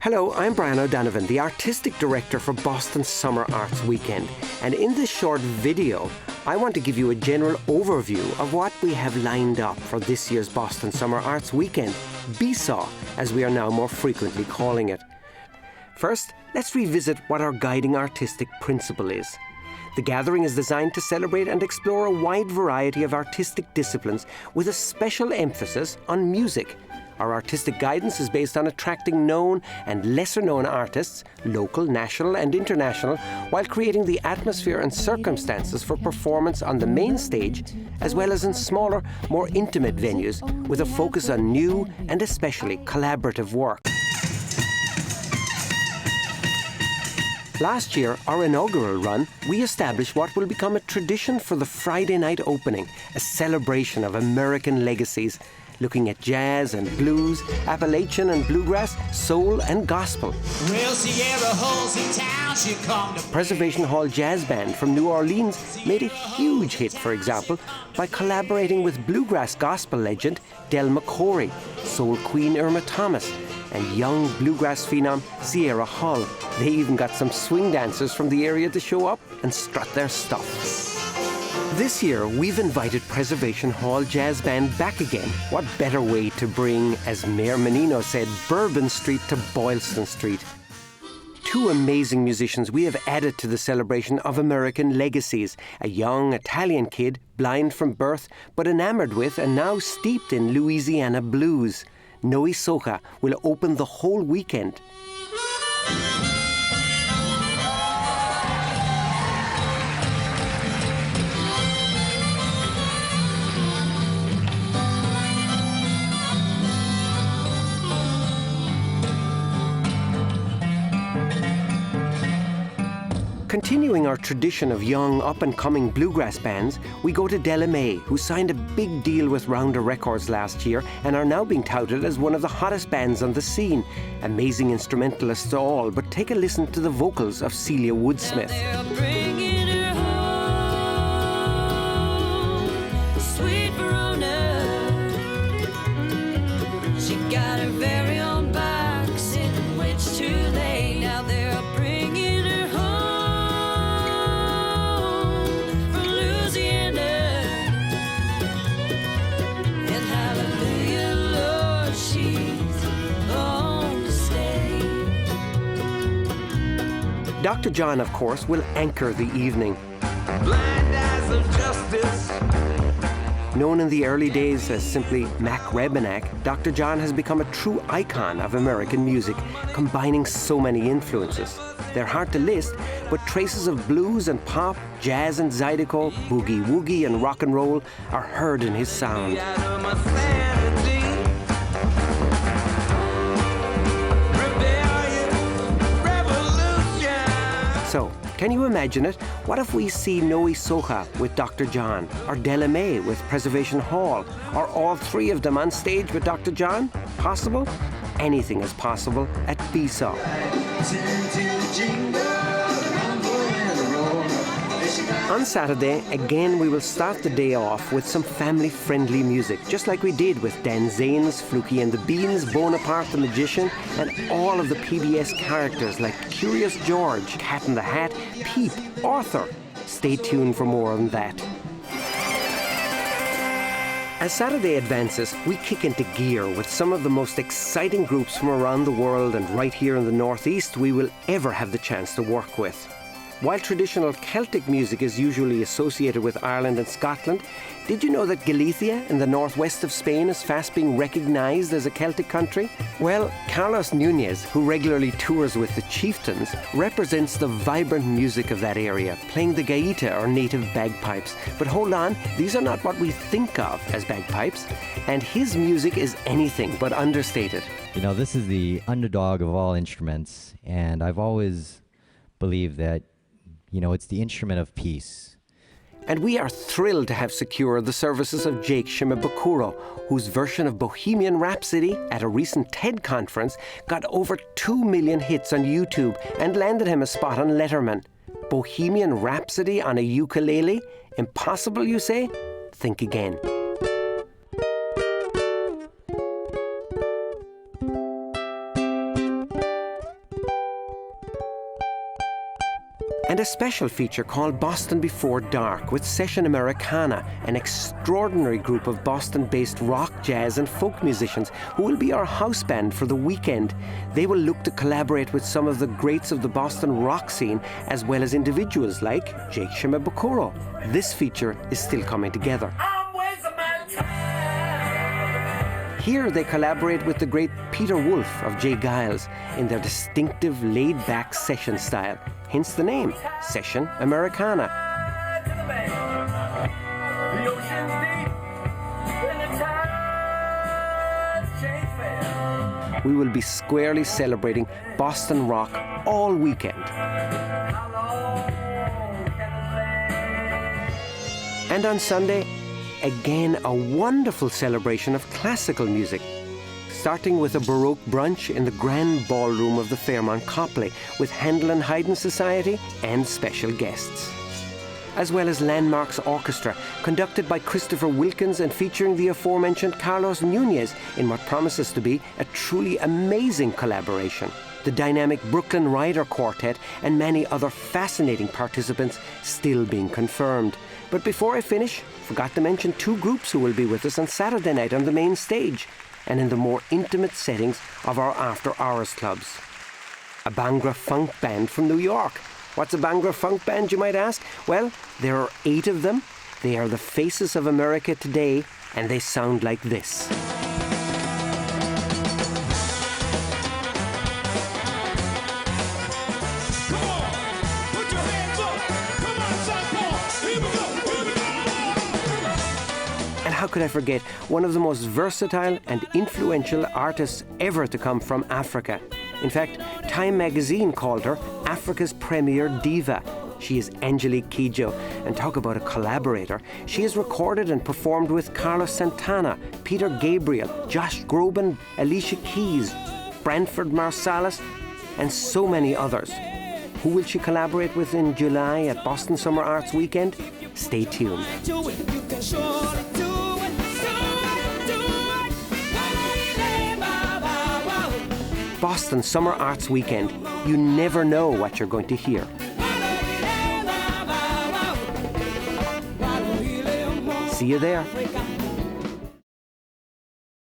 Hello, I'm Brian O'Donovan, the Artistic Director for Boston Summer Arts Weekend. And in this short video, I want to give you a general overview of what we have lined up for this year's Boston Summer Arts Weekend, BSAW, as we are now more frequently calling it. First, let's revisit what our guiding artistic principle is. The gathering is designed to celebrate and explore a wide variety of artistic disciplines with a special emphasis on music. Our artistic guidance is based on attracting known and lesser-known artists, local, national and international, while creating the atmosphere and circumstances for performance on the main stage, as well as in smaller, more intimate venues, with a focus on new and especially collaborative work. Last year, our inaugural run, we established what will become a tradition for the Friday night opening, a celebration of American legacies, looking at jazz and blues, Appalachian and bluegrass, soul and gospel. Well, Sierra Hall's in town, she come to Preservation Hall Jazz Band from New Orleans made a huge hit, for example, by collaborating with bluegrass gospel legend Del McCoury, soul queen Irma Thomas, and young bluegrass phenom Sierra Hall. They even got some swing dancers from the area to show up and strut their stuff. This year, we've invited Preservation Hall Jazz Band back again. What better way to bring, as Mayor Menino said, Bourbon Street to Boylston Street? Two amazing musicians we have added to the celebration of American legacies. A young Italian kid, blind from birth, but enamored with and now steeped in Louisiana blues. Noe Socha will open the whole weekend. Continuing our tradition of young, up-and-coming bluegrass bands, we go to Della Mae, who signed a big deal with Rounder Records last year and are now being touted as one of the hottest bands on the scene. Amazing instrumentalists all, but take a listen to the vocals of Celia Woodsmith. Dr. John, of course, will anchor the evening. Blind eyes of justice. Known in the early days as simply Mac Rebenack, Dr. John has become a true icon of American music, combining so many influences. They're hard to list, but traces of blues and pop, jazz and zydeco, boogie-woogie and rock and roll are heard in his sound. So, can you imagine it? What if we see Noe Socha with Dr. John, or Della Mae with Preservation Hall, or all three of them on stage with Dr. John? Possible? Anything is possible at BSAW. On Saturday, again we will start the day off with some family-friendly music, just like we did with Dan Zane's Fluky and the Beans, Bonaparte the Magician, and all of the PBS characters like Curious George, Cat in the Hat, Peep, Arthur. Stay tuned for more on that. As Saturday advances, we kick into gear with some of the most exciting groups from around the world and right here in the Northeast we will ever have the chance to work with. While traditional Celtic music is usually associated with Ireland and Scotland, did you know that Galicia in the northwest of Spain is fast being recognized as a Celtic country? Well, Carlos Nunez, who regularly tours with the Chieftains, represents the vibrant music of that area, playing the gaita or native bagpipes. But hold on, these are not what we think of as bagpipes, and his music is anything but understated. You know, this is the underdog of all instruments, and I've always believed that it's the instrument of peace. And we are thrilled to have secured the services of Jake Shimabukuro, whose version of Bohemian Rhapsody at a recent TED conference got over 2 million hits on YouTube and landed him a spot on Letterman. Bohemian Rhapsody on a ukulele? Impossible, you say? Think again. And a special feature called Boston Before Dark with Session Americana, an extraordinary group of Boston-based rock, jazz and folk musicians who will be our house band for the weekend. They will look to collaborate with some of the greats of the Boston rock scene, as well as individuals like Jake Shimabukuro. This feature is still coming together. Here they collaborate with the great Peter Wolf of J. Giles in their distinctive laid-back session style, hence the name, Session Americana. We will be squarely celebrating Boston rock all weekend. And on Sunday, again, a wonderful celebration of classical music, starting with a Baroque brunch in the grand ballroom of the Fairmont Copley with Handel and Haydn Society and special guests, as well as Landmarks Orchestra, conducted by Christopher Wilkins and featuring the aforementioned Carlos Nunez in what promises to be a truly amazing collaboration. The dynamic Brooklyn Rider Quartet and many other fascinating participants still being confirmed. But before I finish, forgot to mention two groups who will be with us on Saturday night on the main stage and in the more intimate settings of our after-hours clubs. A Bhangra funk band from New York. What's a Bhangra funk band, you might ask? Well, there are 8 of them. They are the faces of America today, and they sound like this. How could I forget one of the most versatile and influential artists ever to come from Africa? In fact, Time magazine called her Africa's premier diva. She is Angelique Kidjo, and talk about a collaborator. She has recorded and performed with Carlos Santana, Peter Gabriel, Josh Groban, Alicia Keys, Branford Marsalis, and so many others. Who will she collaborate with in July at Boston Summer Arts Weekend? Stay tuned. Boston Summer Arts Weekend. You never know what you're going to hear. See you there.